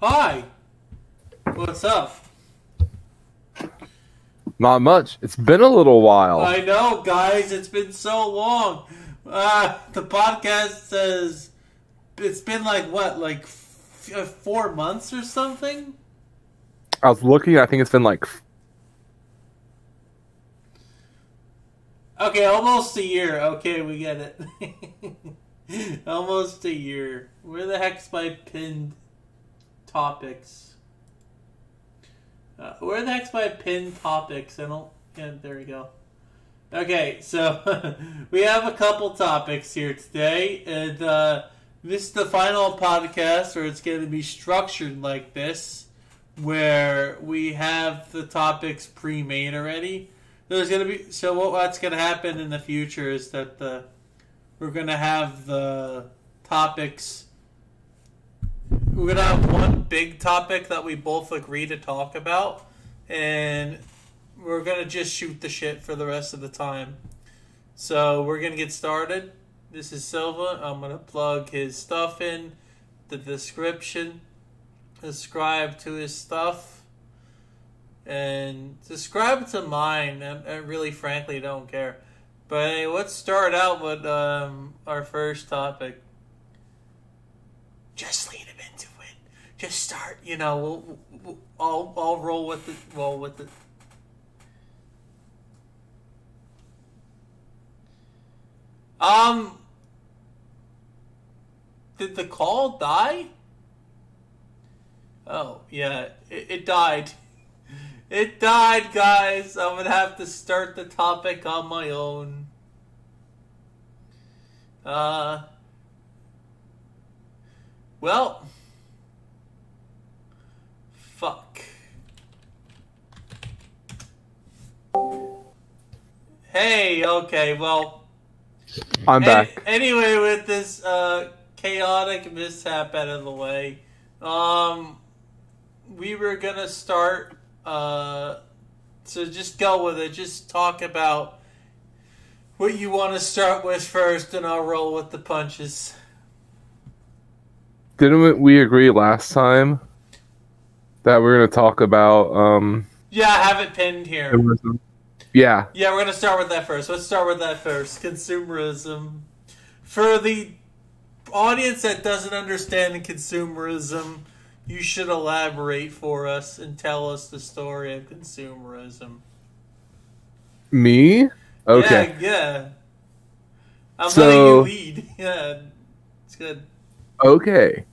Hi, what's up? Not much. It's been a little while. I know, guys, it's been so long. The podcast says it's been like what, like 4 months or something? I was looking, I think it's been like, Okay, almost a year. Okay, we get it. Almost a year. Where the heck's my pinned topics? Where the heck's my pinned topics? I don't. Yeah, there we go. Okay, so we have a couple topics here today, and this is the final podcast where it's going to be structured like this, where we have the topics pre-made already. There's going to be what's going to happen in the future is that we're going to have the topics. We're going to have one big topic that we both agree to talk about, and we're going to just shoot the shit for the rest of the time. So we're going to get started. This is Silva. I'm going to plug his stuff in the description. Subscribe to his stuff. And subscribe to mine. I really, frankly, don't care. But anyway, let's start out with our first topic. Just lead him into it. Just start. You know, I'll roll with it. Roll with it. Did the call die? Oh, yeah, it died. It died, guys. I'm gonna have to start the topic on my own. Well, fuck. Hey, okay, well, I'm back. Anyway, with this chaotic mishap out of the way, we were gonna start. So just go with it. Just talk about what you want to start with first, and I'll roll with the punches. Didn't we agree last time that we're going to talk about, Yeah, I have it pinned here. consumerism? Yeah. Yeah, we're going to start with that first. Let's start with that first. Consumerism. For the audience that doesn't understand consumerism, you should elaborate for us and tell us the story of consumerism. Me? Okay. Yeah. I'm So- letting you lead. Yeah, it's good. Okay.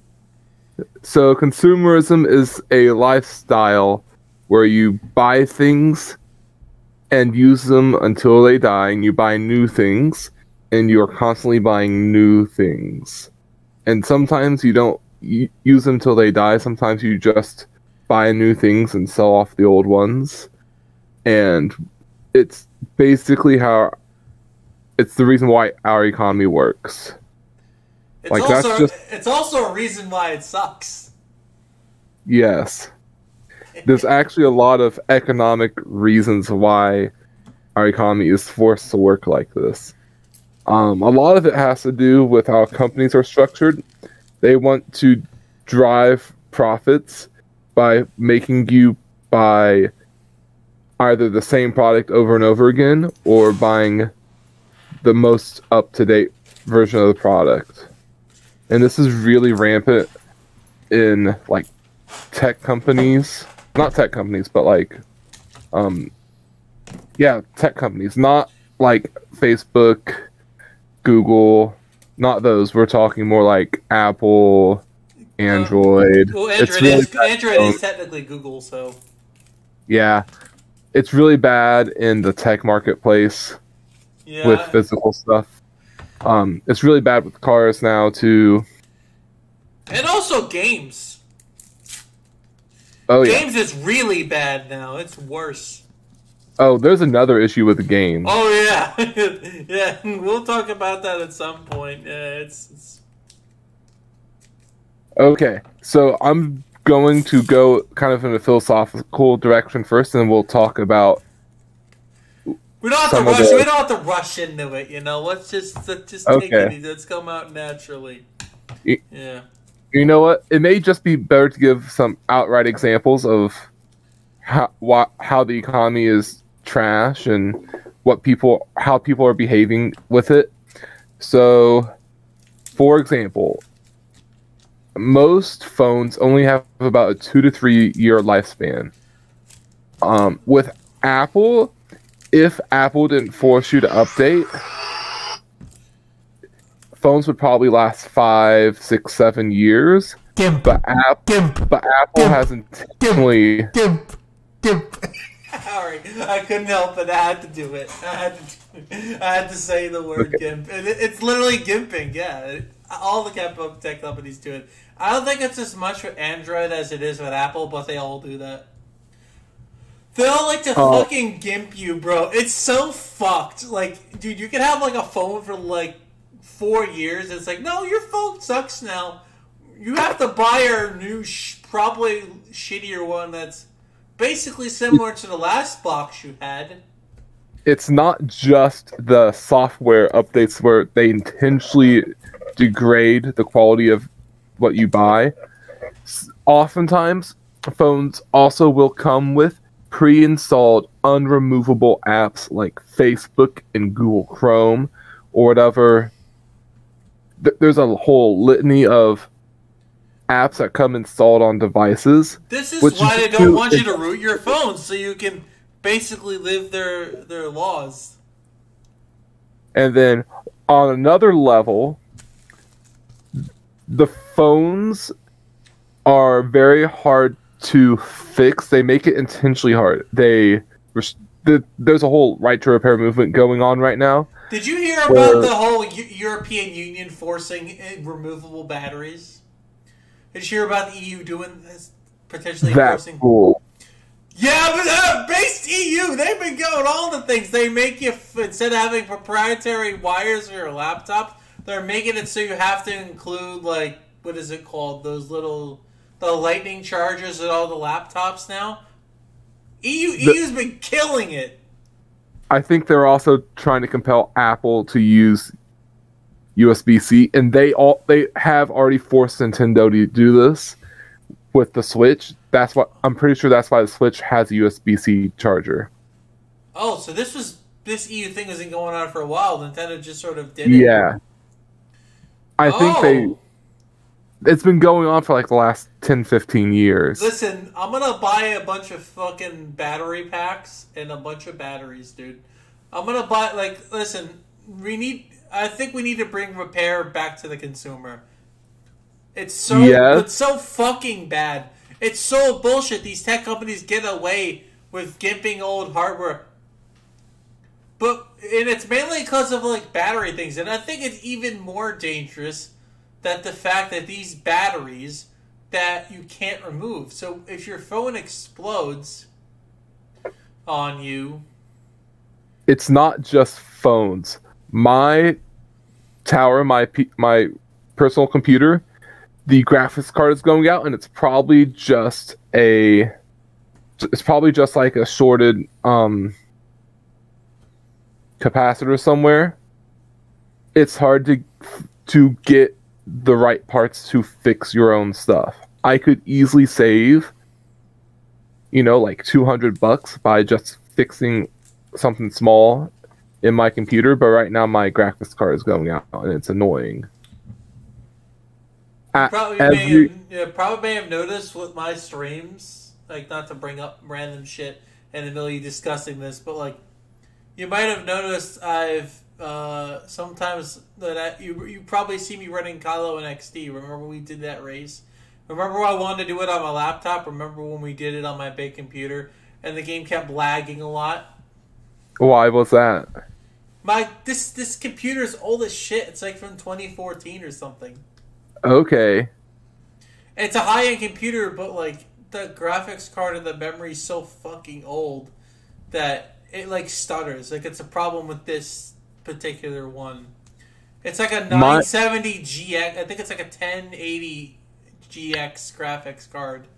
So consumerism is a lifestyle where you buy things and use them until they die, and you buy new things, and you're constantly buying new things. And sometimes you don't use them till they die. Sometimes you just buy new things and sell off the old ones. And it's basically it's the reason why our economy works. It's also a reason why it sucks. Yes. There's actually a lot of economic reasons why our economy is forced to work like this. A lot of it has to do with how companies are structured. They want to drive profits by making you buy either the same product over and over again or buying the most up-to-date version of the product. And this is really rampant in like tech companies. Not tech companies, but like tech companies. Not like Facebook, Google, not those. We're talking more like Apple, Android. Well, Android is technically Google, so yeah, it's really bad in the tech marketplace with physical stuff. It's really bad with cars now too, and also games. Oh yeah, Games is really bad now. It's worse. Oh, there's another issue with the game. Oh yeah, yeah. We'll talk about that at some point. Yeah, it's... Okay, so I'm going to go kind of in a philosophical direction first, and we'll talk about. We don't have to rush. We don't have to rush into it. You know, let's just take it easy. Let's come out naturally. Yeah. You know what? It may just be better to give some outright examples of how the economy is trash and how people are behaving with it. So, for example, most phones only have about a 2 to 3 year lifespan. With Apple, if Apple didn't force you to update, phones would probably last 5, 6, 7 years. Gimp. But Apple has intentionally. Gimp. Sorry, I couldn't help it. I had to do it. I had to say the word gimp. It's literally gimping. Yeah, all the tech companies do it. I don't think it's as much with Android as it is with Apple, but they all do that. They all like to fucking gimp you, bro. It's so fucked. Like, dude, you can have like a phone for like 4 years. It's like, no, your phone sucks now. You have to buy a new, probably shittier one that's basically similar to the last box you had. It's not just the software updates where they intentionally degrade the quality of what you buy. Oftentimes, phones also will come with pre-installed unremovable apps like Facebook and Google Chrome or whatever. There's a whole litany of apps that come installed on devices. This is why they don't want you to root your phone, so you can basically live their laws. And then on another level, the phones are very hard to fix. They make it intentionally hard. There's a whole right to repair movement going on right now. Did you hear about the whole European Union forcing removable batteries? Did you hear about the EU doing this? Potentially forcing... Cool. Yeah, but based EU, they've been going all the things. They make you, instead of having proprietary wires for your laptop, they're making it so you have to include, like, what is it called? Those little... the lightning chargers at all the laptops now. EU's been killing it. I think they're also trying to compel Apple to use USB-C, and they have already forced Nintendo to do this with the Switch. I'm pretty sure that's why the Switch has a USB-C charger. Oh, so this EU thing has been going on for a while. Nintendo just sort of did it. Yeah. I think it's been going on for like the last 10, 15 years. Listen, I'm going to buy a bunch of fucking battery packs and a bunch of batteries, dude. I'm going to buy, listen, I think we need to bring repair back to the consumer. It's so fucking bad. It's so bullshit. These tech companies get away with gimping old hardware. And it's mainly because of, like, battery things. And I think it's even more dangerous that the fact that these batteries that you can't remove. So if your phone explodes on you... It's not just phones. My tower, my personal computer, the graphics card is going out, and it's probably just like a shorted capacitor somewhere. It's hard to get the right parts to fix your own stuff. I could easily save, like $200 by just fixing something small in my computer, but right now my graphics card is going out and it's annoying. Probably may have noticed with my streams, like, not to bring up random shit in the middle of you discussing this, but like, you might have noticed I've sometimes you probably see me running Kylo and XD. Remember when we did that race? Remember when I wanted to do it on my laptop? Remember when we did it on my big computer and the game kept lagging a lot? Why was that? This computer's old as shit. It's like from 2014 or something. Okay. It's a high-end computer, but like the graphics card and the memory's so fucking old that it like stutters. Like, it's a problem with this particular one. It's like a 970 GX. I think it's like a 1080 GX graphics card.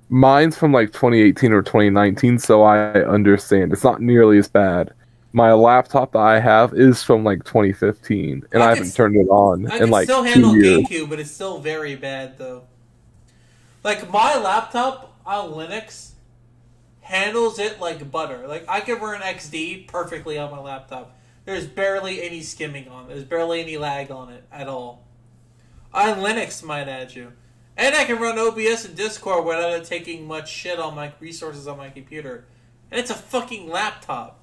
Mine's from like 2018 or 2019, so I understand. It's not nearly as bad. my laptop that I have is from like 2015, and I haven't turned it on I in can like still handle 2 years. GameCube, but it's still very bad though. Like my laptop on Linux handles it like butter. Like I can run XD perfectly on my laptop. There's barely any skimming on it. There's barely any lag on it at all. On Linux, might add you. And I can run OBS and Discord without it taking much shit on my resources on my computer. And it's a fucking laptop.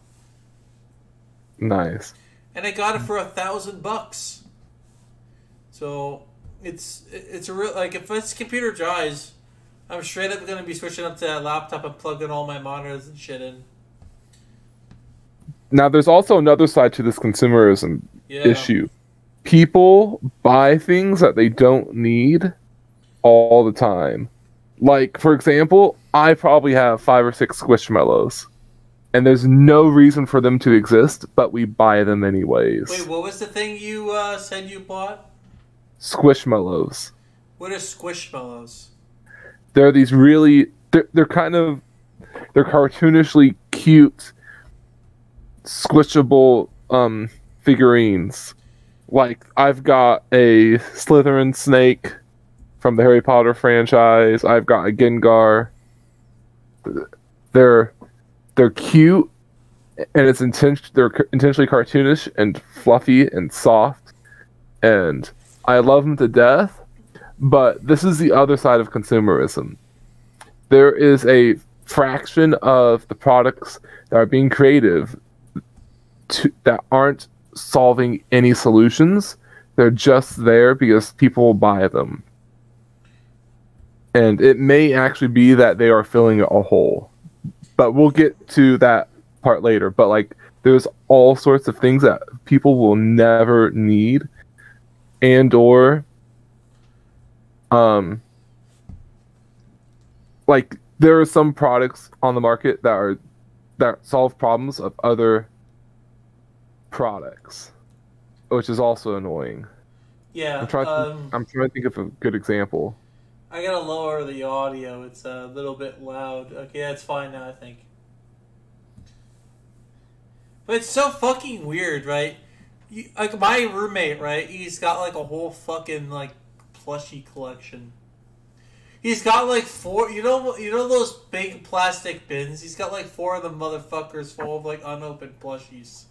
Nice. And I got it for $1,000. So it's a real, like, if this computer dies, I'm straight up going to be switching up to that laptop and plugging all my monitors and shit in. Now, there's also another side to this consumerism issue. People buy things that they don't need all the time. Like, for example, I probably have 5 or 6 Squishmallows, and there's no reason for them to exist, but we buy them anyways. Wait, what was the thing you said you bought? Squishmallows. What are Squishmallows? They're these really... They're cartoonishly cute, squishable figurines. Like, I've got a Slytherin snake from the Harry Potter franchise. I've got a Gengar. They're cute, and they're intentionally cartoonish and fluffy and soft, and I love them to death. But this is the other side of consumerism. There is a fraction of the products that are being creative that aren't solving any solutions. They're just there because people will buy them. And it may actually be that they are filling a hole. But we'll get to that part later. But like, there's all sorts of things that people will never need, and or like, there are some products on the market that solve problems of other products, which is also annoying. Yeah. I'm trying to think of a good example. I gotta lower the audio. It's a little bit loud. Okay, that's fine now, I think. But it's so fucking weird, right? Like, my roommate, right? He's got like a whole fucking like plushie collection. He's got like 4. You know those big plastic bins? He's got like 4 of them motherfuckers full of like unopened plushies.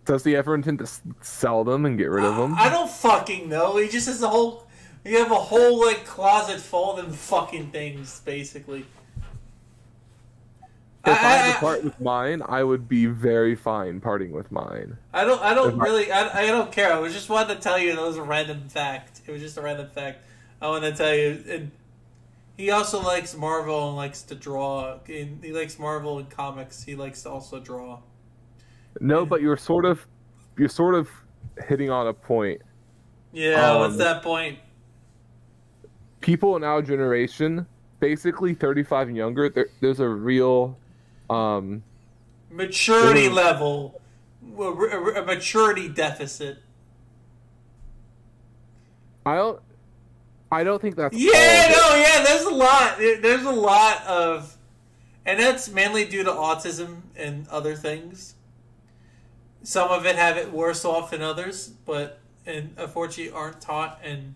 Does he ever intend to sell them and get rid of them? I don't fucking know. He just has a whole... You have a whole, like, closet full of them fucking things, basically. If I had to part with mine, I would be very fine parting with mine. I don't care. I was just wanted to tell you that was a random fact. It was just a random fact. I want to tell you. And he also likes Marvel and likes to draw. And he likes Marvel and comics. He likes to also draw. No, but you're sort of hitting on a point. Yeah, what's that point? People in our generation, basically 35 and younger, there's a real maturity level, a maturity deficit. I don't think that's There's a lot of, and that's mainly due to autism and other things. Some of it have it worse off than others, but unfortunately aren't taught and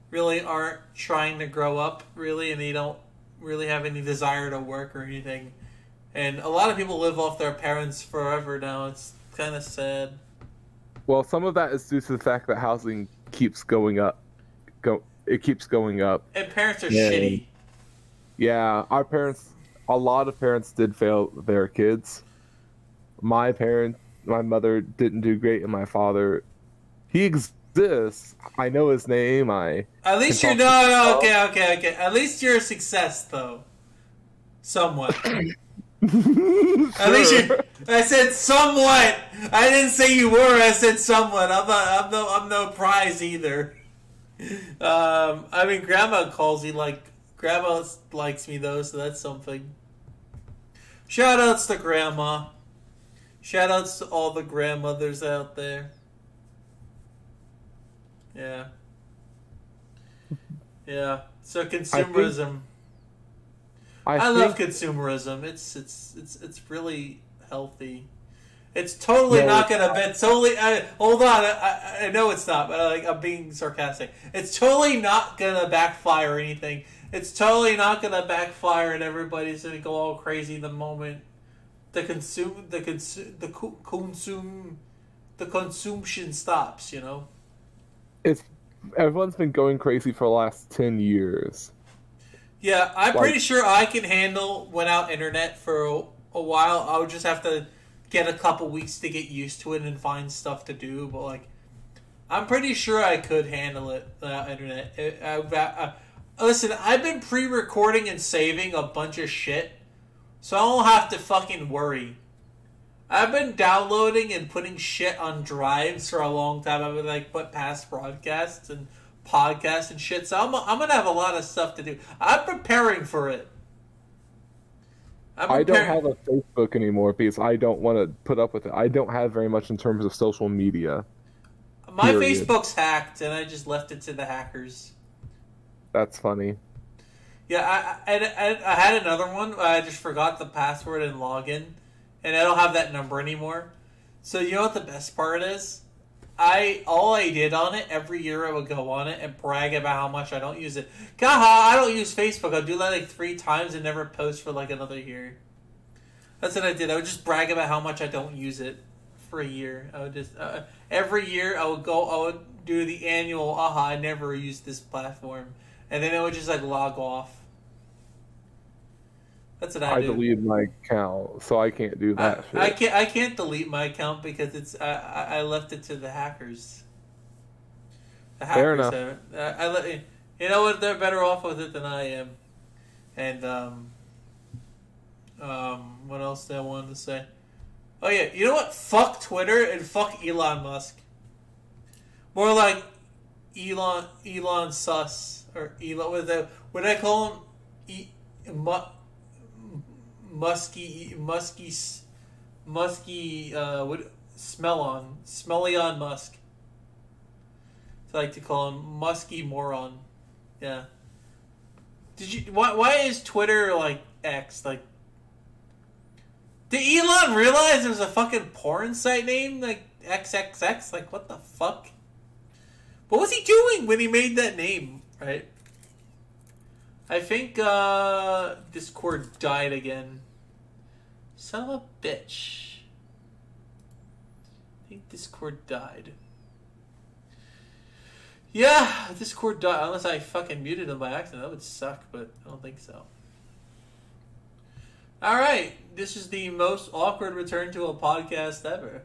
really aren't trying to grow up, really, and they don't really have any desire to work or anything. And a lot of people live off their parents forever now. It's kind of sad. Well, some of that is due to the fact that housing keeps going up. It keeps going up. And parents are shitty. Yeah, a lot of parents did fail their my mother didn't do great, and my father, he exists. I know his name. Okay. At least you're a success, though. Somewhat. Sure. At least I said somewhat. I didn't say you were. I said somewhat. I'm no prize either. I mean, Grandma Grandma likes me though, so that's something. Shoutouts to Grandma. Shoutouts to all the grandmothers out there. Yeah. Yeah. So consumerism. I love consumerism. It's really healthy. It's totally not gonna. It's totally. Hold on. I know it's not, but I'm being sarcastic. It's totally not gonna backfire or anything. It's totally not gonna backfire, and everybody's gonna go all crazy the moment the consumption stops. You know. Everyone's been going crazy for the last 10 years. Yeah, I'm pretty sure I can handle without internet for a while. I would just have to get a couple weeks to get used to it and find stuff to do. But I'm pretty sure I could handle it without internet. Listen, I've been pre-recording and saving a bunch of shit, so I don't have to fucking worry. I've been downloading and putting shit on drives for a long time. I've been put past broadcasts and podcasts and shit. So I'm gonna have a lot of stuff to do. I'm preparing for it. I don't have a Facebook anymore because I don't want to put up with it. I don't have very much in terms of social media. My Facebook's hacked, and I just left it to the hackers. That's funny. Yeah, I had another one. I just forgot the password and login, and I don't have that number anymore. So you know what the best part is? All I did on it, every year I would go on it and brag about how much I don't use it. God, I don't use Facebook. I'll do that 3 times and never post for another year. That's what I did. I would just brag about how much I don't use it for a year. I would just every year I would do the annual. I never used this platform, and then I would just log off. That's what I do. I deleted my account, so I can't do that shit. I can't delete my account because I left it to the hackers. The hackers. Fair enough. You know what? They're better off with it than I am. And what else did I want to say? Oh yeah, you know what? Fuck Twitter and fuck Elon Musk. More like Elon Sus or Elon. What did I call him? Musky, smelly on Musk. So I like to call him Musky Moron. Yeah. Why is Twitter X? Did Elon realize there was a fucking porn site named XXX? What the fuck? What was he doing when he made that name, right? I think Discord died again. Son of a bitch. I think Discord died. Yeah, Discord died. Unless I fucking muted him by accident. That would suck, but I don't think so. Alright, this is the most awkward return to a podcast ever.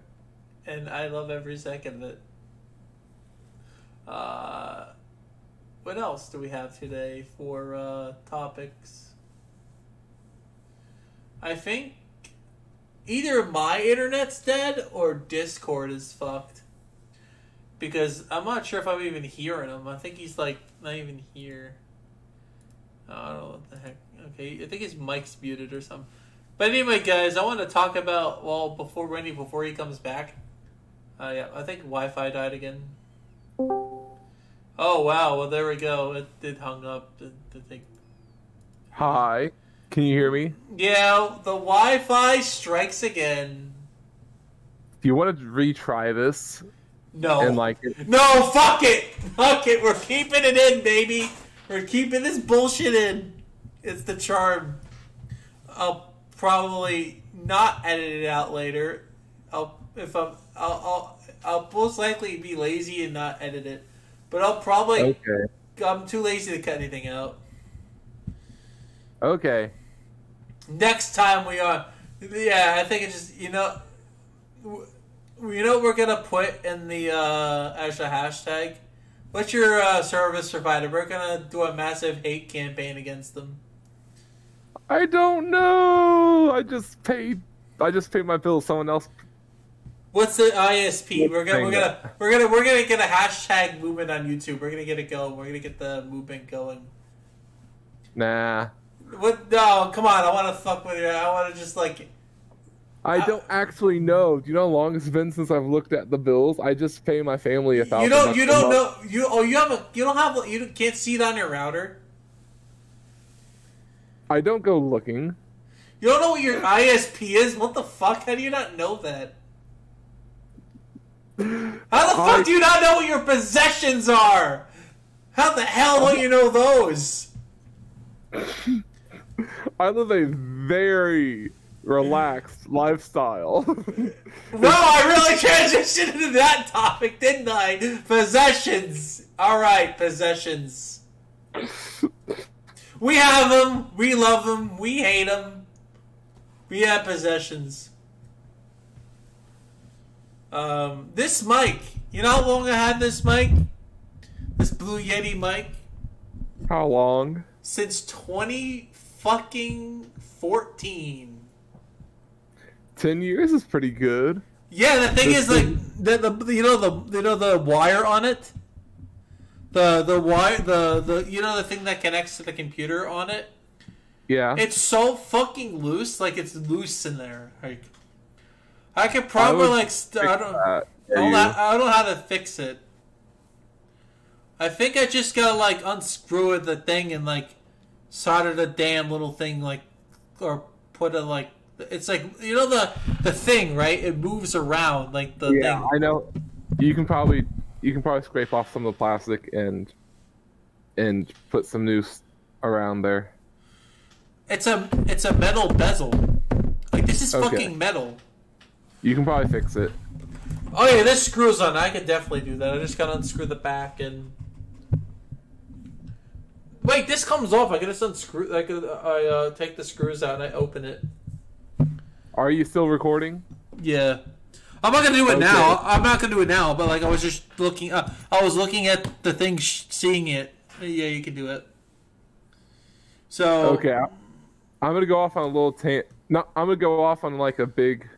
And I love every second of it. What else do we have today for topics? I think either my internet's dead or Discord is fucked. Because I'm not sure if I'm even hearing him. I think he's not even here. I don't know what the heck. Okay, I think his mic's muted or something. But anyway, guys, I want to talk about, before he comes back. Yeah, I think Wi-Fi died again. Oh, wow. Well, there we go. It hung up. The thing. Hi. Can you hear me? Yeah, the Wi-Fi strikes again. Do you want to retry this? No. And No, fuck it! Fuck it! We're keeping it in, baby! We're keeping this bullshit in. It's the charm. I'll probably not edit it out later. I'll most likely be lazy and not edit it. But I'll probably... Okay. I'm too lazy to cut anything out. Okay. Next time we are... Yeah, I think it's just... You know what we're going to put in the as a hashtag? What's your service provider? We're going to do a massive hate campaign against them. I don't know. I just paid my bills. Someone else. What's the ISP? We're gonna get a hashtag movement on YouTube. We're gonna get it going. We're gonna get the movement going. Nah. What? No, come on. I want to fuck with you. I want to just I don't actually know. Do you know how long it's been since I've looked at the bills? I just pay my family $1,000. You don't know. You can't see it on your router. I don't go looking. You don't know what your ISP is? What the fuck? How do you not know that? How the fuck do you not know what your possessions are? How the hell don't you know those? I live a very relaxed lifestyle. Bro, I really transitioned into that topic, didn't I? Possessions. Alright, possessions. We have them. We love them. We hate them. We have possessions. This mic. You know how long I had this mic? This Blue Yeti mic? How long? Since 2014. 10 years is pretty good. Yeah, the thing is, like, the wire on it, the wire, the thing that connects to the computer on it. Yeah. It's so fucking loose, like it's loose in there. Like, I could probably I don't know how to fix it. I think I just gotta like unscrew the thing and like solder the damn little thing, like, or put a like. It's like, you know, the thing, right? It moves around like the thing. I know. You can probably scrape off some of the plastic and put some new around there. It's a metal bezel. Like, this is fucking metal. You can probably fix it. Oh yeah, this screws on. I could definitely do that. I just gotta unscrew the back and. Wait, this comes off. I can just unscrew. I take the screws out and I open it. Are you still recording? Yeah. I'm not gonna do it now. I'm not gonna do it now. But like, I was just looking. I was looking at the thing, seeing it. Yeah, you can do it. So. Okay, I'm gonna go off on a little No, I'm gonna go off on like a big.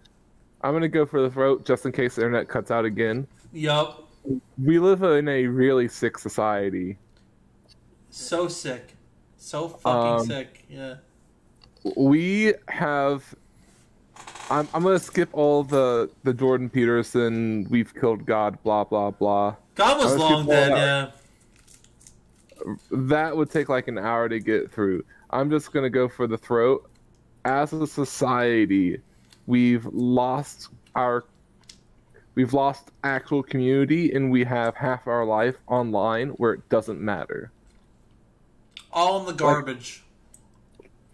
I'm gonna go for the throat just in case the internet cuts out again. Yup. We live in a really sick society. So sick. So fucking sick. Yeah. We have. I'm gonna skip all the Jordan Peterson, we've killed God, blah blah blah. God was long dead, yeah. That would take like an hour to get through. I'm just gonna go for the throat. As a society, we've lost actual community, and we have half our life online where it doesn't matter. All in the garbage.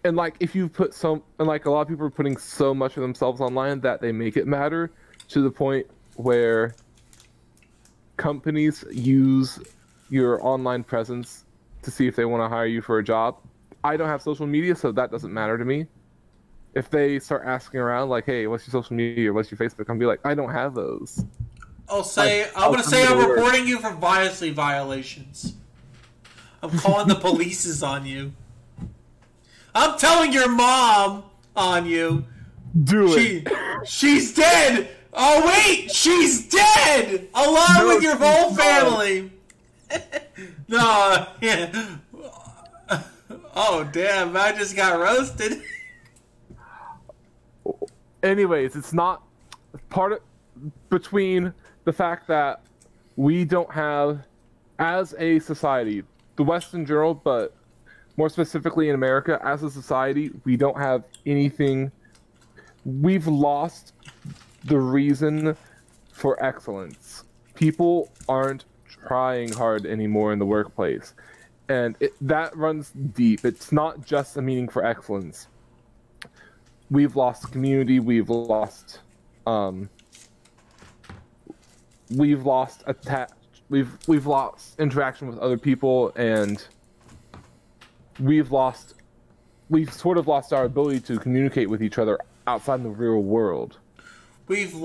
And like, if you put a lot of people are putting so much of themselves online that they make it matter to the point where companies use your online presence to see if they want to hire you for a job. I don't have social media, so that doesn't matter to me. If they start asking around, like, hey, what's your social media? What's your Facebook? I'm be like, I don't have those. I'm reporting you for privacy violations. I'm calling the police on you. I'm telling your mom on you. Do it. She's dead. Oh wait, she's dead along with your whole family. No. Yeah. Oh damn! I just got roasted. Anyways, it's not between the fact that we don't have, as a society, the West in general, but more specifically in America, as a society, we don't have anything. We've lost the reason for excellence. People aren't trying hard anymore in the workplace. And that runs deep. It's not just a meaning for excellence. We've lost community. We've lost we've lost interaction with other people, and we've sort of lost our ability to communicate with each other outside in the real world. It's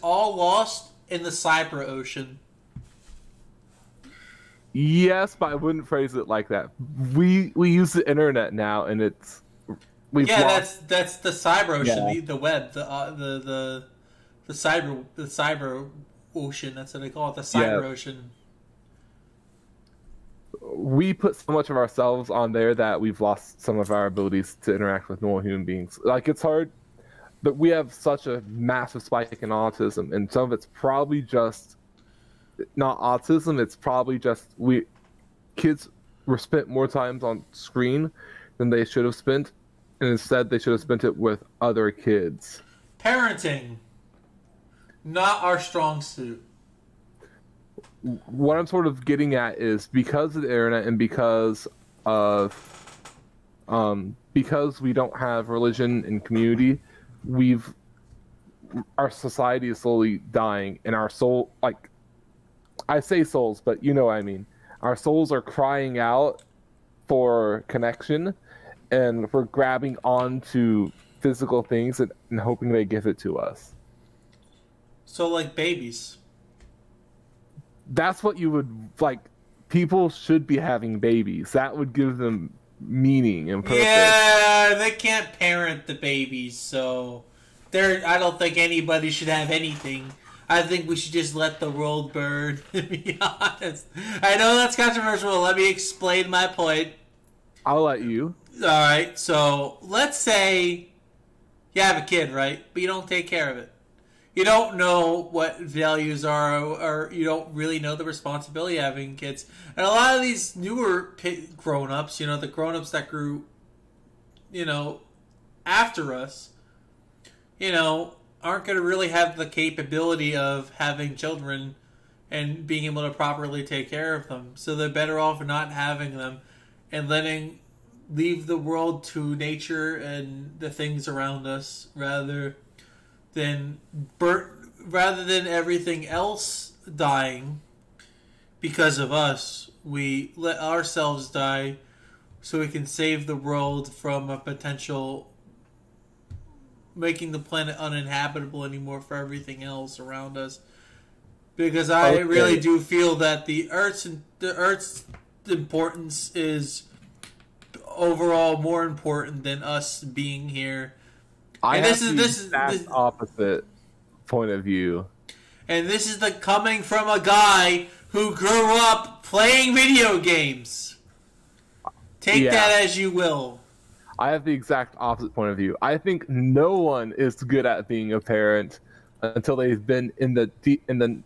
all lost in the cyber ocean. Yes, but I wouldn't phrase it like that. We use the internet now, and that's the cyber ocean, yeah. The web, the cyber ocean. That's what they call it, the cyber ocean. We put so much of ourselves on there that we've lost some of our abilities to interact with normal human beings. Like, it's hard, but we have such a massive spike in autism, and some of it's probably just not autism. It's probably just kids were spent more times on screen than they should have spent, and instead they should have spent it with other kids. Parenting, not our strong suit. What I'm sort of getting at is because of the internet and because we don't have religion and community, our society is slowly dying, and our soul, like, I say souls, but you know what I mean. Our souls are crying out for connection, and we're grabbing onto physical things and hoping they give it to us. So, like babies. That's what you would like. People should be having babies. That would give them meaning and purpose. Yeah, they can't parent the babies, so I don't think anybody should have anything. I think we should just let the world burn, to be honest. I know that's controversial. Let me explain my point. I'll let you. Alright, so let's say you have a kid, right? But you don't take care of it. You don't know what values are, or you don't really know the responsibility of having kids. And a lot of these newer grown-ups, the grown-ups that grew, after us, aren't going to really have the capability of having children and being able to properly take care of them. So they're better off not having them and leave the world to nature and the things around us rather than everything else dying because of us. We let ourselves die so we can save the world from a potential making the planet uninhabitable anymore for everything else around us. Because I really do feel that the Earth's importance is overall more important than us being here. This is opposite point of view. And this is coming from a guy who grew up playing video games. Take that as you will. I have the exact opposite point of view. I think no one is good at being a parent until they've been in the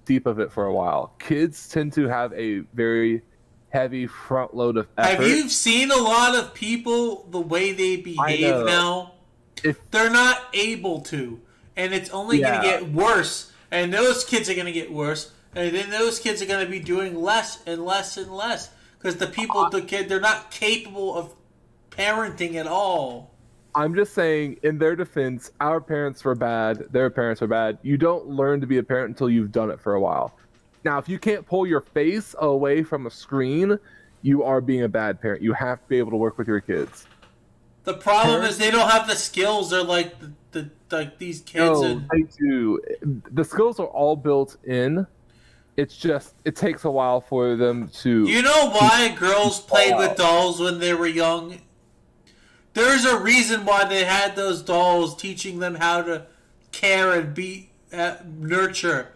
deep of it for a while. Kids tend to have a very heavy front load of effort. Have you seen a lot of people the way they behave now? They're not able to, and it's only going to get worse. And those kids are going to get worse, and then those kids are going to be doing less and less and less because they're not capable of parenting at all. I'm just saying, in their defense, our parents were bad, their parents were bad. You don't learn to be a parent until you've done it for a while. Now, if you can't pull your face away from a screen, you are being a bad parent. You have to be able to work with your kids. The problem is they don't have the skills. They're like these kids. No, they do. The skills are all built in. It's just, it takes a while for them to... You know why girls played with dolls when they were young? There's a reason why they had those dolls, teaching them how to care and nurture.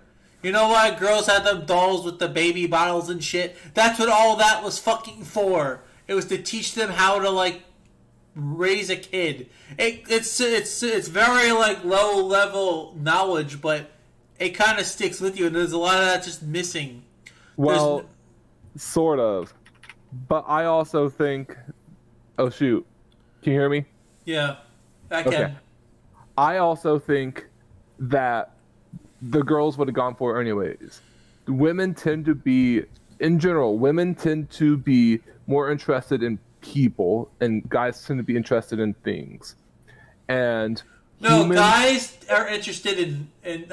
You know why girls had them dolls with the baby bottles and shit? That's what all that was fucking for. It was to teach them how to, raise a kid. It's very, low level knowledge, but it kind of sticks with you, and there's a lot of that just missing. Well, sort of. But I also think... Oh, shoot. Can you hear me? Yeah, I can. Okay. I also think that the girls would have gone for it anyways. Women tend to be, in general, more interested in people, and guys tend to be interested in things. And guys are interested in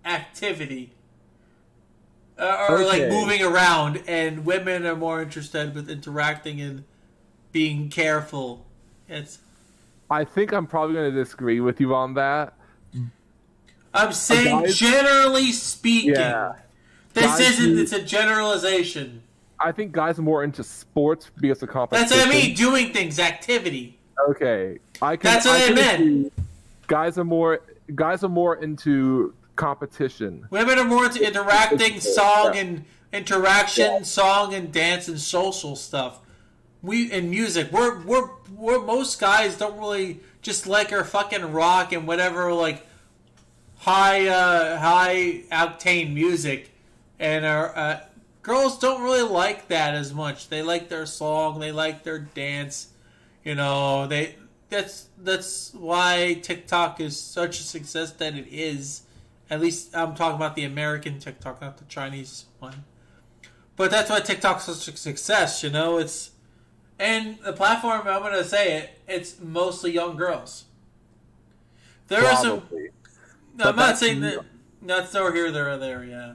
activity. Or moving around, and women are more interested with interacting and being careful. I think I'm probably going to disagree with you on that. I'm saying generally speaking. Yeah. It's a generalization. I think guys are more into sports because of competition. That's what I mean, doing things, activity. Okay. That's what I meant. Guys are more into competition. Women are more into interacting, song and dance and social stuff. And music. We're most guys don't really just like our fucking rock and whatever high octane music, and our girls don't really like that as much. They like their song, they like their dance, they that's why TikTok is such a success that it is. At least I'm talking about the American TikTok, not the Chinese one. But that's why TikTok's such a success, you know? And the platform, I'm going to say it, it's mostly young girls. There are some... No, I'm not saying that... That's nor here nor there, yeah.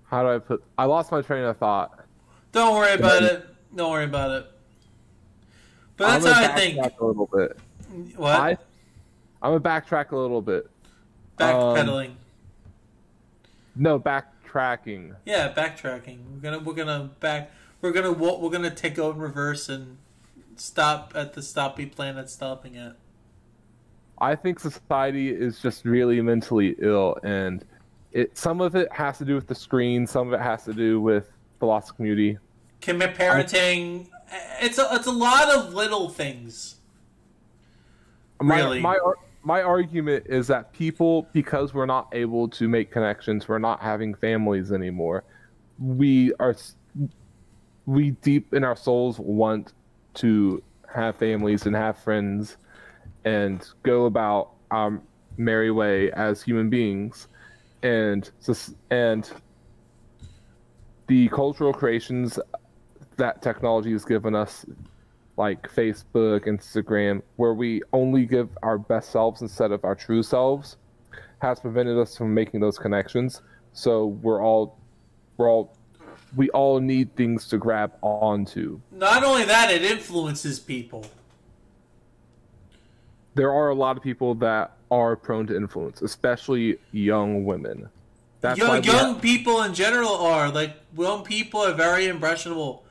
How do I put... I lost my train of thought. Don't worry about it. Don't worry about it. But that's how I think. A little bit. What? I'm going to backtrack a little bit. Backpedaling. No, backtracking. Yeah, backtracking. We're gonna take out in reverse and stop at the stop we plan at stopping at. I think society is just really mentally ill, and some of it has to do with the screen, some of it has to do with the loss of community. Parenting. It's a lot of little things. Really. My argument is that people, because we're not able to make connections, we're not having families anymore. We deep in our souls want to have families and have friends and go about our merry way as human beings. And the cultural creations that technology has given us, like Facebook, Instagram, where we only give our best selves instead of our true selves, has prevented us from making those connections. So we all need things to grab onto. Not only that, it influences people. There are a lot of people that are prone to influence, especially young women. Young people in general are. Like, young people are very impressionable.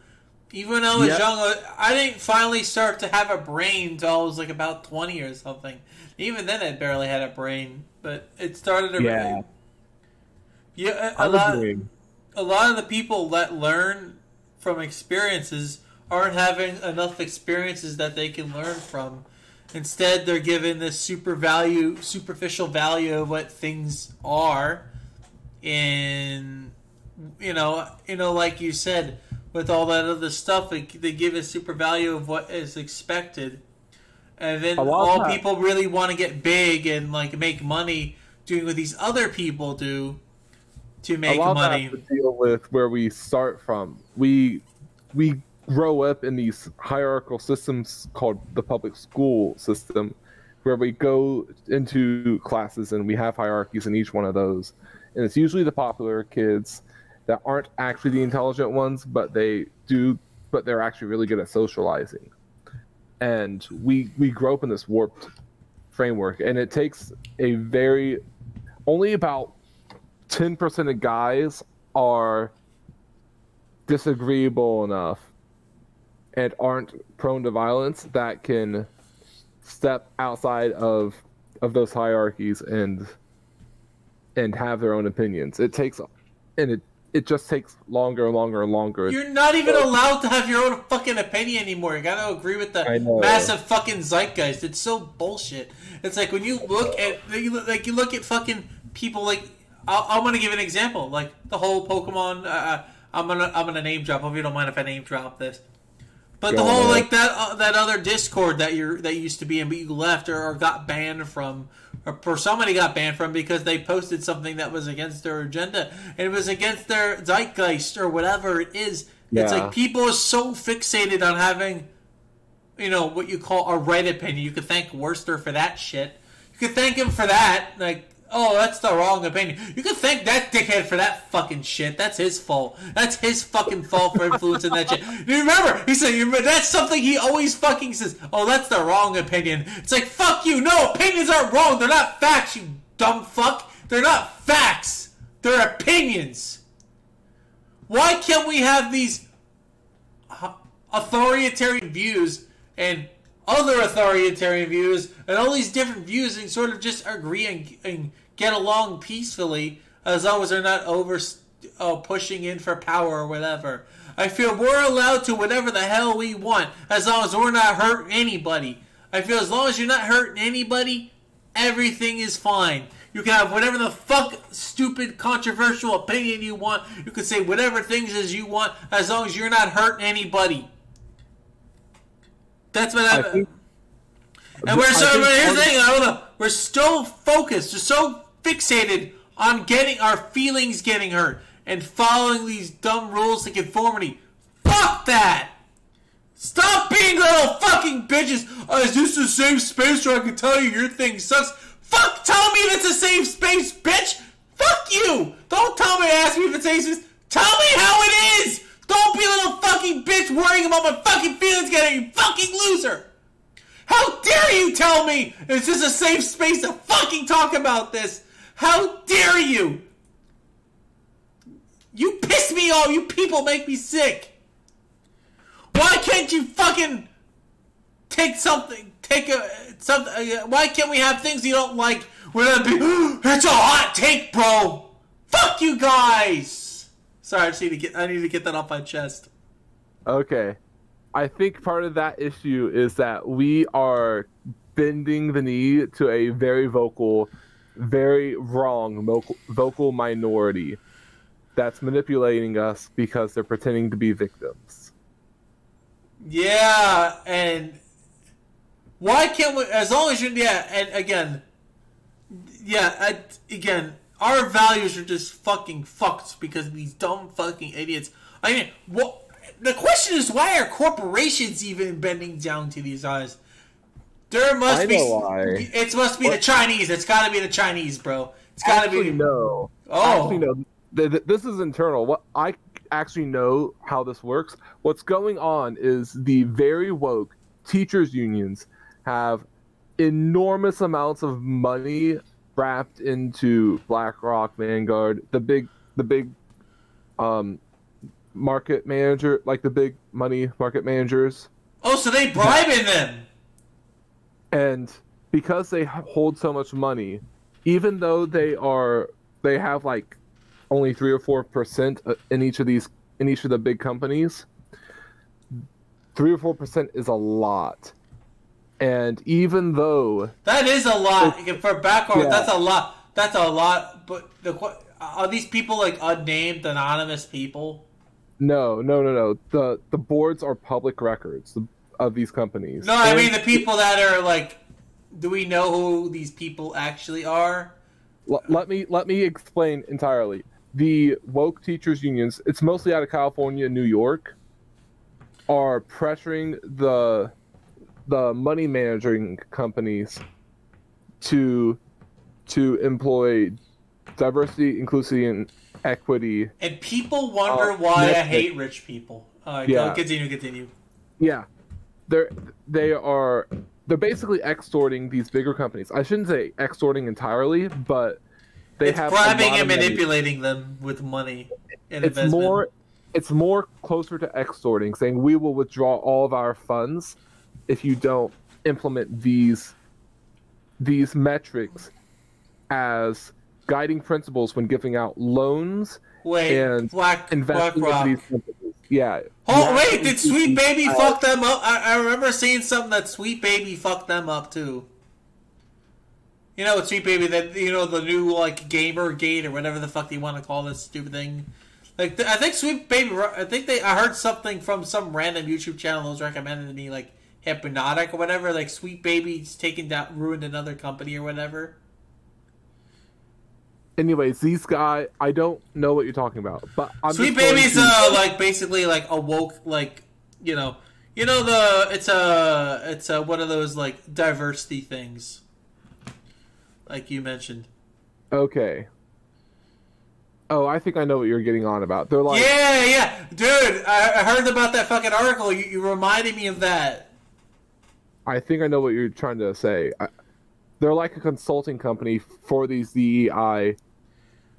Even when I was young, I didn't finally start to have a brain until I was like about 20 or something. Even then, I barely had a brain. But it started to... A lot of the people that learn from experiences aren't having enough experiences that they can learn from. Instead, they're given this superficial value of what things are. And, like you said, with all that other stuff, they give a super value of what is expected. And then all people really want to get big and like make money doing what these other people do to make money. Has to deal with where we start from. We grow up in these hierarchical systems called the public school system, where we go into classes and we have hierarchies in each one of those. And it's usually the popular kids that aren't actually the intelligent ones, but they're actually really good at socializing. And we grow up in this warped framework, and it takes only about 10% of guys are disagreeable enough and aren't prone to violence that can step outside of those hierarchies and have their own opinions. It just takes longer and longer and longer. You're not even allowed to have your own fucking opinion anymore. You gotta agree with the massive fucking zeitgeist. It's so bullshit. It's like when you look at fucking people like... I'm gonna give an example. Like the whole Pokemon... I'm gonna name drop. Hope you don't mind if I name drop this. But the whole like that other Discord that used to be in, but you left or got banned from, or somebody got banned from because they posted something that was against their agenda and it was against their zeitgeist or whatever it is. Yeah. It's like people are so fixated on having, what you call a right opinion. You could thank Worcester for that shit. You could thank him for that. Like, oh, that's the wrong opinion. You can thank that dickhead for that fucking shit. That's his fault. That's his fucking fault for influencing that shit. You remember? He said, that's something he always fucking says. Oh, that's the wrong opinion. It's like, fuck you. No, opinions aren't wrong. They're not facts, you dumb fuck. They're not facts. They're opinions. Why can't we have these authoritarian views and other authoritarian views and all these different views and sort of just agree and get along peacefully as long as they're not pushing in for power or whatever. I feel we're allowed to whatever the hell we want as long as we're not hurting anybody. I feel as long as you're not hurting anybody, everything is fine. You can have whatever the fuck stupid controversial opinion you want. You can say whatever things as you want as long as you're not hurting anybody. That's what I happened. think, And we're here's the thing, we're so focused, just so fixated on getting our feelings getting hurt and following these dumb rules to conformity. Fuck that! Stop being little fucking bitches! Is this a safe space where I can tell you your thing sucks? Fuck, tell me if it's a safe space, bitch! Fuck you! Don't tell me to ask me if it's safe space. Tell me how it is! Don't be a little fucking bitch worrying about my fucking feelings getting you fucking loser! How dare you tell me it's just a safe space to fucking talk about this? How dare you? You piss me off. You people make me sick. Why can't you fucking take something? Why can't we have things you don't like? Without being, it's a hot take, bro. Fuck you guys. Sorry, I need to get that off my chest. Okay. I think part of that issue is that we are bending the knee to a very vocal, very wrong vocal minority that's manipulating us because they're pretending to be victims. Yeah, and why can't we, as long as you're, and again, our values are just fucking fucked because of these dumb fucking idiots. I mean, what? The question is, why are corporations even bending down to these guys? There must be. Why. It must be the Chinese. It's got to be the Chinese, bro. It's got to be. No. Oh. Actually, no. This is internal. What I actually know how this works. What's going on is the very woke teachers unions have enormous amounts of money wrapped into BlackRock, Vanguard, the big market manager, like the big money market managers. Oh, so they bribing them. And because they hold so much money, even though they have like only 3 or 4% in each of the big companies, 3 or 4% is a lot. And even though that is a lot for backward, yeah. That's a lot. That's a lot. But are these people like unnamed, anonymous people? No. The boards are public records of these companies. No, I mean the people that are like. Do we know who these people actually are? Let me explain entirely. The woke teachers unions, it's mostly out of California and New York, are pressuring the money managing companies to employ diversity, inclusivity, and equity. And people wonder why I hate rich people. Yeah. Continue. Yeah, they're basically extorting these bigger companies. I shouldn't say extorting entirely, but they have bribing and manipulating them with money and investment. It's more closer to extorting, saying we will withdraw all of our funds if you don't implement these metrics as guiding principles when giving out loans and investing in these companies. Yeah. Oh, wait, did Sweet Baby fuck them up? I remember seeing something that Sweet Baby fucked them up, too. You know, Sweet Baby, that the new, like, Gamergate or whatever the fuck they want to call this stupid thing. Like, I think Sweet Baby, I heard something from some random YouTube channel that was recommended to me, like, Hypnotic or whatever. Like, Sweet Baby's ruined another company or whatever. Anyways, these guys, I don't know what you're talking about, but Sweet Baby's like basically like a woke, like it's one of those like diversity things, like you mentioned. Okay. Oh, I think I know what you're getting on about. They're like, yeah, dude. I heard about that fucking article. You reminded me of that. I think I know what you're trying to say. They're like a consulting company for these DEI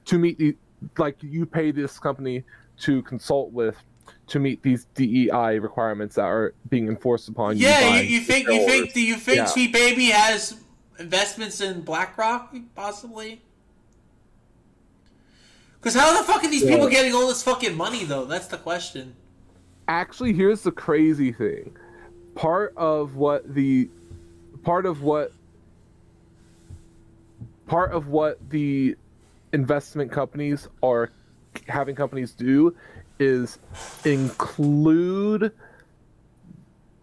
to meet you pay this company to consult with to meet these DEI requirements that are being enforced upon you. Yeah, do you think Sweet Baby has investments in BlackRock possibly? Because how the fuck are these people getting all this fucking money though? That's the question. Actually, here's the crazy thing. Part of what the investment companies are having companies do is include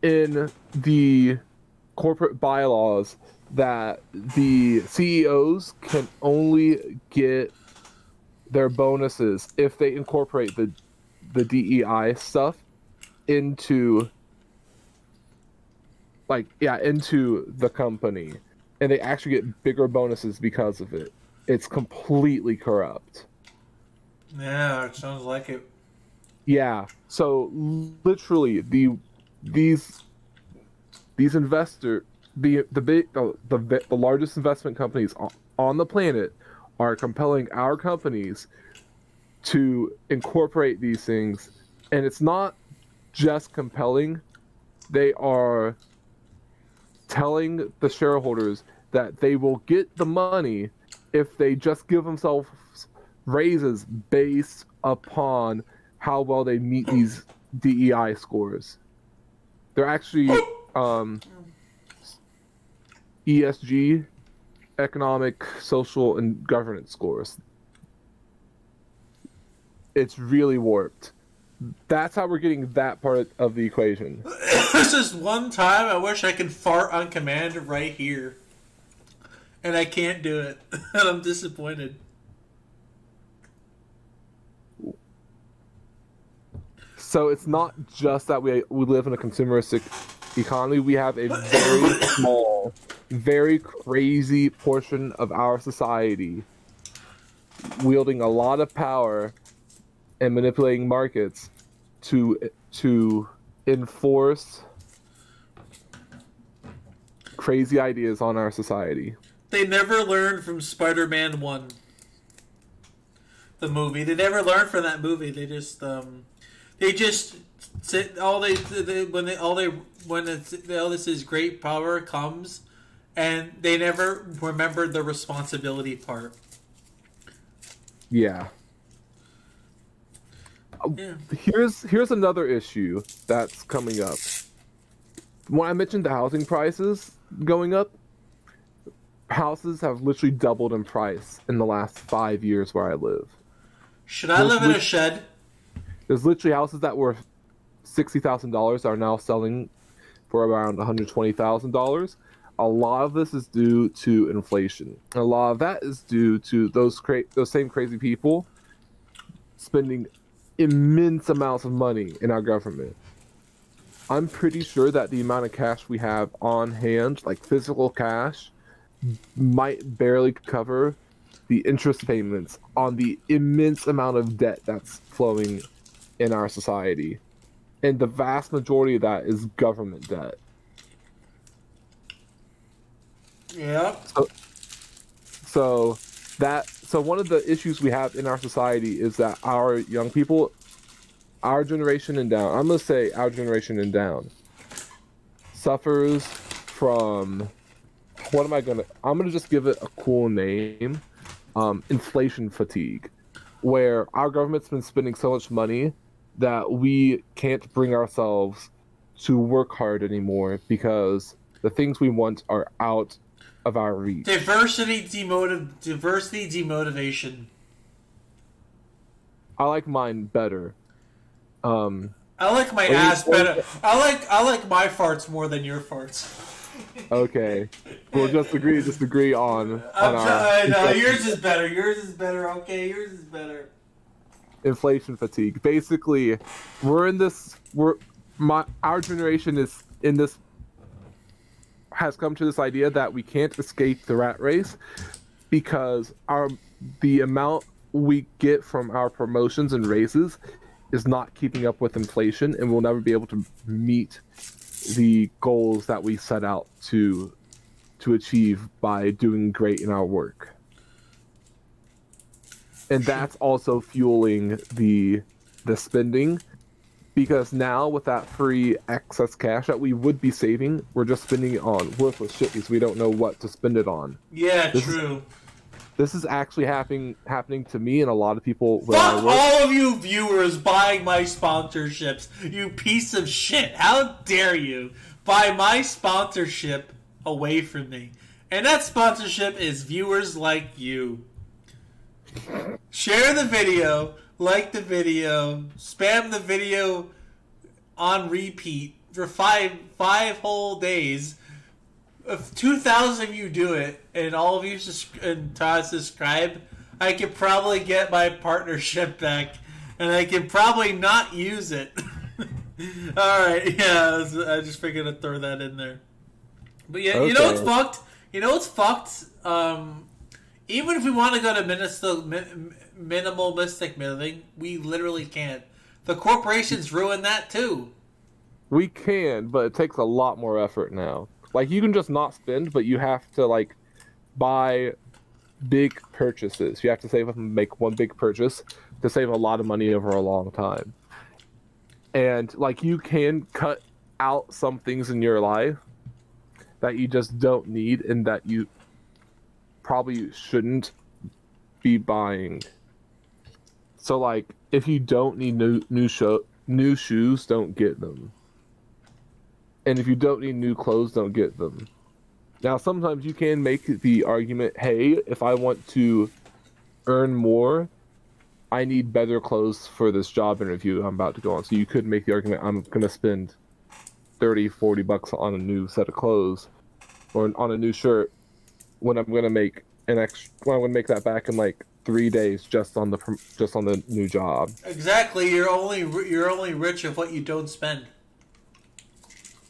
in the corporate bylaws that the CEOs can only get their bonuses if they incorporate the DEI stuff into into the company, and they actually get bigger bonuses because of it. It's completely corrupt. Yeah, it sounds like it. Yeah. So literally, these the largest investment companies on the planet are compelling our companies to incorporate these things, and it's not just compelling. They are telling the shareholders that they will get the money if they just give themselves raises based upon how well they meet these DEI scores. They're actually ESG, economic, social, and governance scores. It's really warped. That's how we're getting that part of the equation. This is one time I wish I could fart on command right here. And I can't do it. And I'm disappointed. So it's not just that we live in a consumeristic economy. We have a very small, very crazy portion of our society wielding a lot of power and manipulating markets to enforce crazy ideas on our society. They never learned from Spider-Man 1. The movie. They never learned from that movie. They just sit all this is great power comes, and they never remembered the responsibility part. Yeah. Yeah. Here's another issue that's coming up. When I mentioned the housing prices going up, houses have literally doubled in price in the last 5 years where I live. Should I live in a shed? There's literally houses that were $60,000 are now selling for around $120,000. A lot of this is due to inflation. A lot of that is due to those same crazy people spending immense amounts of money in our government. I'm pretty sure that the amount of cash we have on hand, like physical cash, might barely cover the interest payments on the immense amount of debt that's flowing in our society. And the vast majority of that is government debt. Yeah. So one of the issues we have in our society is that our young people, our generation and down, I'm going to say our generation and down, suffers from, I'm going to just give it a cool name, inflation fatigue, where our government's been spending so much money that we can't bring ourselves to work hard anymore because the things we want are out of our reach. Diversity demotivation. I like mine better. I like my ass better. I like my farts more than your farts. Okay, we'll just disagree on no, yours is better. Yours is better. Okay, yours is better. Inflation fatigue. Basically, our generation is in this, has come to this idea that we can't escape the rat race because the amount we get from our promotions and raises is not keeping up with inflation, and we'll never be able to meet the goals that we set out to achieve by doing great in our work. And that's also fueling the spending, because now with that free excess cash that we would be saving, we're just spending it on worthless shit because we don't know what to spend it on. Yeah, true. This is actually happening to me and a lot of people. Fuck all of you viewers buying my sponsorships, you piece of shit. How dare you buy my sponsorship away from me? And that sponsorship is viewers like you. Share the video, like the video, spam the video on repeat, for five whole days. If 2,000 of you do it, and all of you subscribe, I could probably get my partnership back, and I can probably not use it. Alright, yeah, I just figured I'd throw that in there. But yeah, Okay. You know what's fucked? You know what's fucked? Even if we want to go to minimalistic living, we literally can't. The corporations ruin that too. We can, but it takes a lot more effort now. Like, you can just not spend, but you have to, like, buy big purchases. You have to save up and make one big purchase to save a lot of money over a long time. And, like, you can cut out some things in your life that you just don't need and that you probably shouldn't be buying. So, like, if you don't need new shoes, don't get them. And if you don't need new clothes, don't get them. Now, sometimes you can make the argument, hey, if I want to earn more, I need better clothes for this job interview I'm about to go on. So you could make the argument, I'm going to spend $30-$40 on a new set of clothes or on a new shirt when I'm going to make that back in like 3 days just on the new job. Exactly. You're only rich if what you don't spend.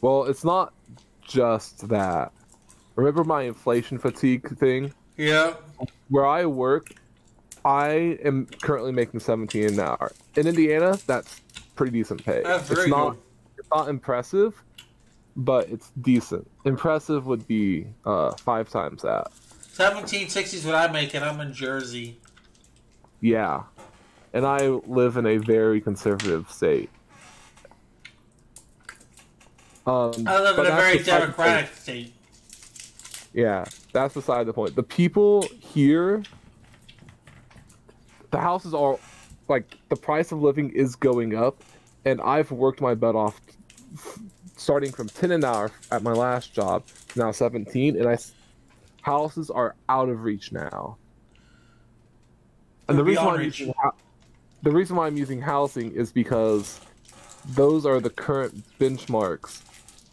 Well, it's not just that. Remember my inflation fatigue thing? Yeah. Where I work, I am currently making $17 an hour. In Indiana, that's pretty decent pay. That's very good. It's not impressive, but it's decent. Impressive would be 5 times that. 1760 is what I make, and I'm in Jersey. Yeah. And I live in a very conservative state. I live in a very democratic state. Yeah, that's beside the point. The people here, the houses are, like, the price of living is going up, and I've worked my butt off starting from 10 an hour at my last job, now 17, and houses are out of reach now. And the reason why I'm using housing is because those are the current benchmarks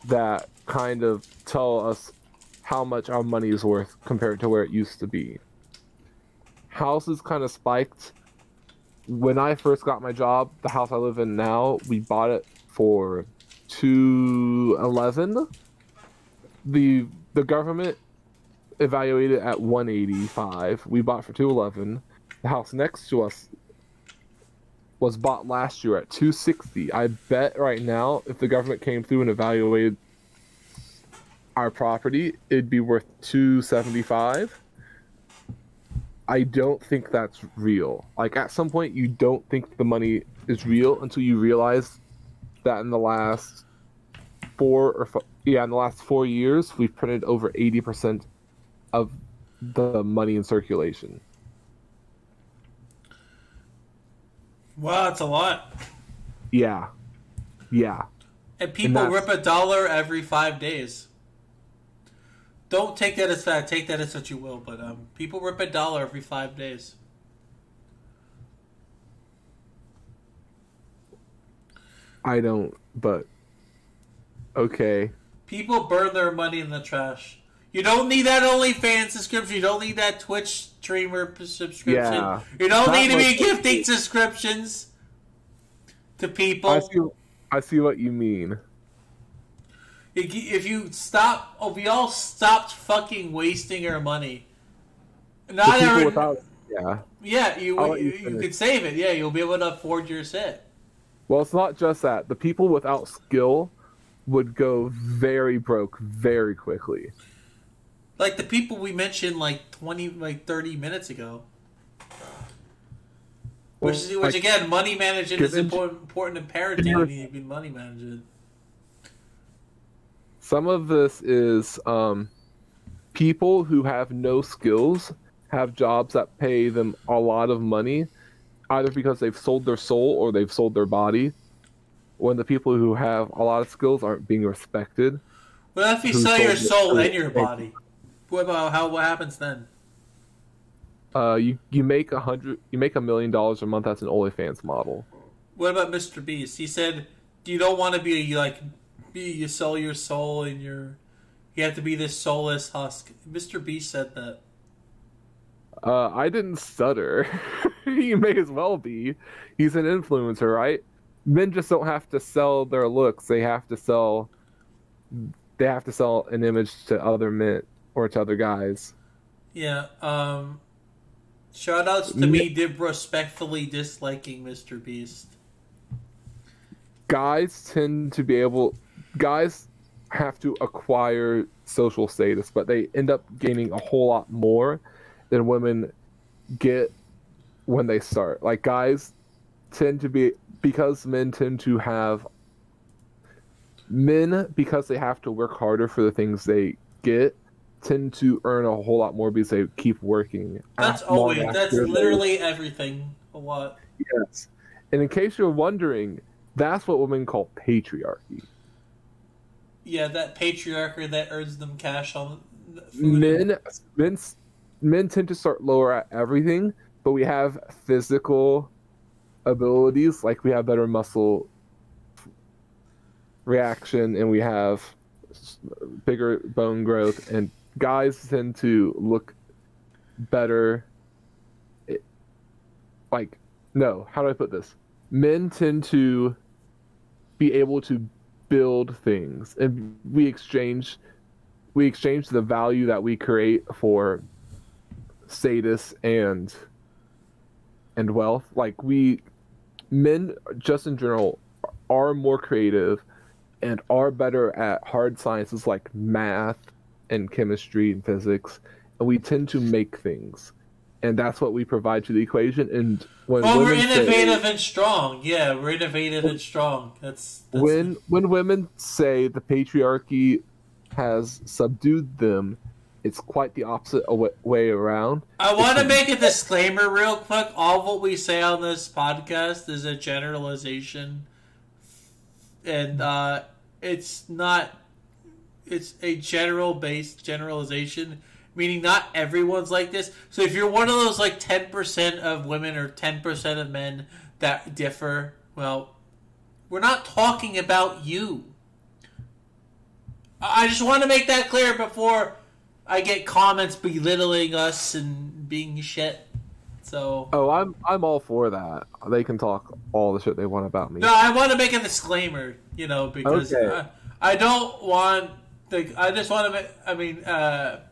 that kind of tell us how much our money is worth compared to where it used to be. Houses kind of spiked. When I first got my job, the house I live in now, we bought it for $211. The government evaluated it at $185. We bought for $211. The house next to us was bought last year at $260. I bet right now, if the government came through and evaluated our property, it'd be worth $275. I don't think that's real. Like, at some point, you don't think the money is real until you realize that in the last 4 years, we've printed over 80% of the money in circulation. Wow, that's a lot. Yeah. And people rip $1 every 5 days. Don't take that as fact. Take that as what you will. But people rip $1 every 5 days. I don't, but okay. People burn their money in the trash. You don't need that OnlyFans subscription. You don't need that Twitch streamer subscription. Yeah, you don't need to be gifting subscriptions to people. I see what you mean. If we all stopped fucking wasting our money. Not every, yeah, you could save it. Yeah, you'll be able to afford your set. Well, it's not just that. The people without skill would go very broke very quickly. Like the people we mentioned 30 minutes ago. Well, which again, money management is important in parenting. You need to be money management. Some of this is people who have no skills have jobs that pay them a lot of money, either because they've sold their soul or they've sold their body, when the people who have a lot of skills aren't being respected. Well, if you sell your soul and your body, what happens then? You make $1 million a month as an OnlyFans model. What about Mr. Beast? He said you don't want to be you sell your soul and you have to be this soulless husk. Mr. Beast said that. I didn't stutter. He may as well be. He's an influencer, right? Men just don't have to sell their looks. They have to sell an image to other men or to other guys. Yeah. Shout outs to me respectfully disliking Mr. Beast. Guys have to acquire social status, but they end up gaining a whole lot more than women get when they start. Like, guys tend to be, because men tend to have, because they have to work harder for the things they get, tend to earn a whole lot more because they keep working. That's literally everything. A lot. Yes. And in case you're wondering, that's what women call patriarchy. Yeah, that patriarchy that earns them cash on food. Men tend to start lower at everything, but we have physical abilities, like we have better muscle reaction and we have bigger bone growth, and guys tend to look better. How do I put this? Men tend to be able to build things, and we exchange the value that we create for status and wealth. Like, men just in general are more creative and are better at hard sciences like math and chemistry and physics, and we tend to make things, and that's what we provide to the equation. And when we're innovative and strong. Yeah, we're innovative and strong. That's when women say the patriarchy has subdued them, it's quite the opposite way around. I want to make a disclaimer real quick. All what we say on this podcast is a generalization, and it's not. It's a general-based generalization, meaning not everyone's like this. So if you're one of those 10% of women or 10% of men that differ, well, we're not talking about you. I just want to make that clear before I get comments belittling us and being shit. So. Oh, I'm all for that. They can talk all the shit they want about me. No, I want to make a disclaimer, because okay. I don't want. I just want to.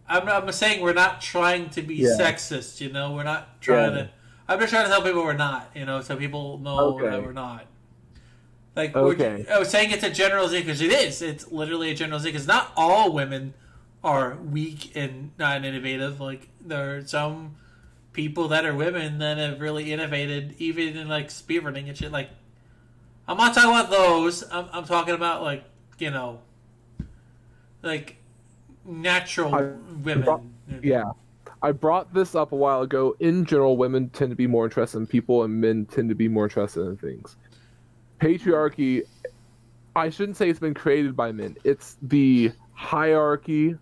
I'm saying we're not trying to be sexist. We're not trying to. I'm just trying to tell people we're not. So people know that we're not. I was saying it's a generalization because it is. It's literally a generalization because not all women are weak and not innovative. There are some people that are women that have really innovated, even in speedrunning and shit. I'm not talking about those. I'm talking about natural women. I brought this up a while ago. In general, women tend to be more interested in people, and men tend to be more interested in things. Patriarchy, I shouldn't say it's been created by men. It's the hierarchy.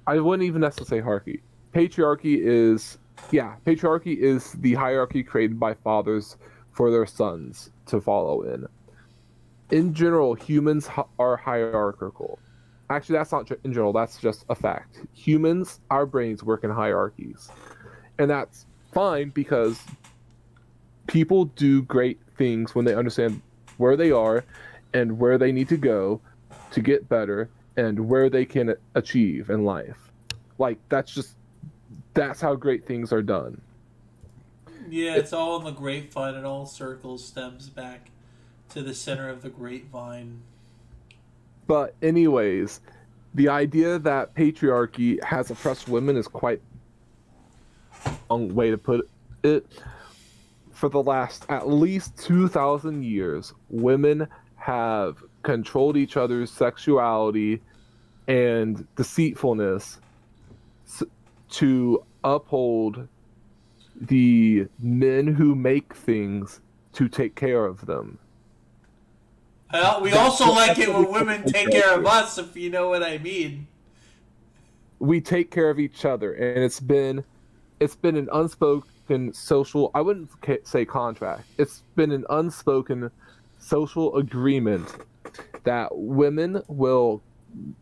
I wouldn't even necessarily say hierarchy. Patriarchy is the hierarchy created by fathers for their sons to follow in. In general, humans are hierarchical. Actually, that's not in general. That's just a fact. Humans, our brains work in hierarchies. And that's fine because people do great things when they understand where they are and where they need to go to get better and where they can achieve in life. That's how great things are done. Yeah, it's all in the grapevine. It all circles, stems back to the center of the grapevine. But anyways, the idea that patriarchy has oppressed women is quite a long way to put it. For the last at least 2,000 years, women have controlled each other's sexuality and deceitfulness to uphold the men who make things to take care of them. We also like it when women take care of us, if you know what I mean. We take care of each other, and it's been an unspoken social, I wouldn't say contract. It's been an unspoken social agreement that women will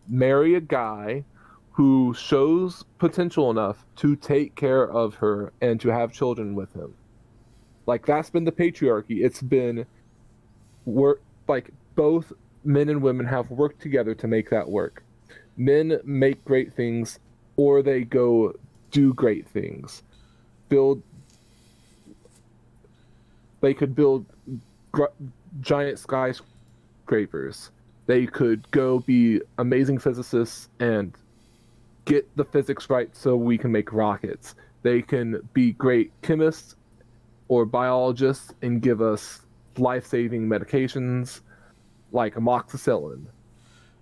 marry a guy who shows potential enough to take care of her and to have children with him. Like, that's been the patriarchy. It's been work, like, both men and women have worked together to make that work. Men make great things, or they go do great things. They could build giant skyscrapers. They could go be amazing physicists and get the physics right so we can make rockets. They can be great chemists or biologists and give us life-saving medications like amoxicillin.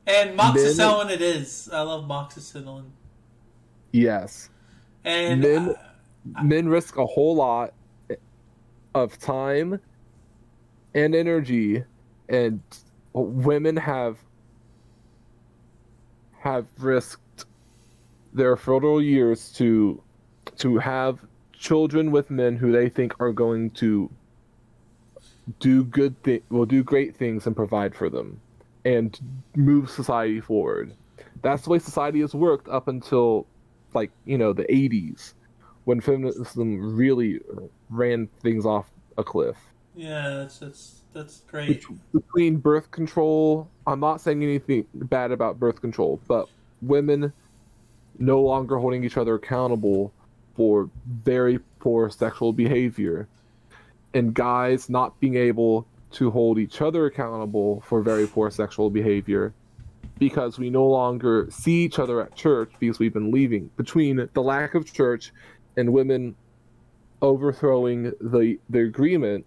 And moxicillin it is. I love moxicillin. Yes. And men risk a whole lot of time and energy, and women have risked their fertile years to have children with men who they think are going to do great things and provide for them and move society forward. That's the way society has worked up until, like, the 80s, when feminism really ran things off a cliff. Yeah, that's great. Between birth control, I'm not saying anything bad about birth control, but women no longer holding each other accountable for very poor sexual behavior, and guys not being able to hold each other accountable for very poor sexual behavior because we no longer see each other at church because we've been leaving. Between the lack of church and women overthrowing the agreement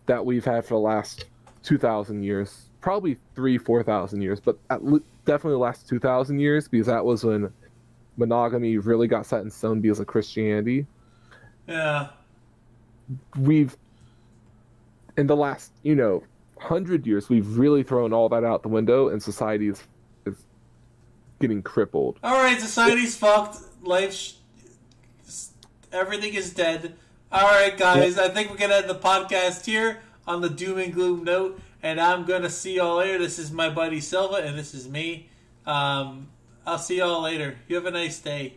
that we've had for the last 2,000 years, probably 4,000 years, but definitely the last 2,000 years, because that was when monogamy really got set in stone because of Christianity. Yeah. We've, in the last, 100 years, we've really thrown all that out the window, and society is getting crippled. All right, society's fucked. Everything is dead. All right, guys, I think we're going to end the podcast here on the doom and gloom note, and I'm going to see y'all later. This is my buddy Silva, and this is me. I'll see y'all later. You have a nice day.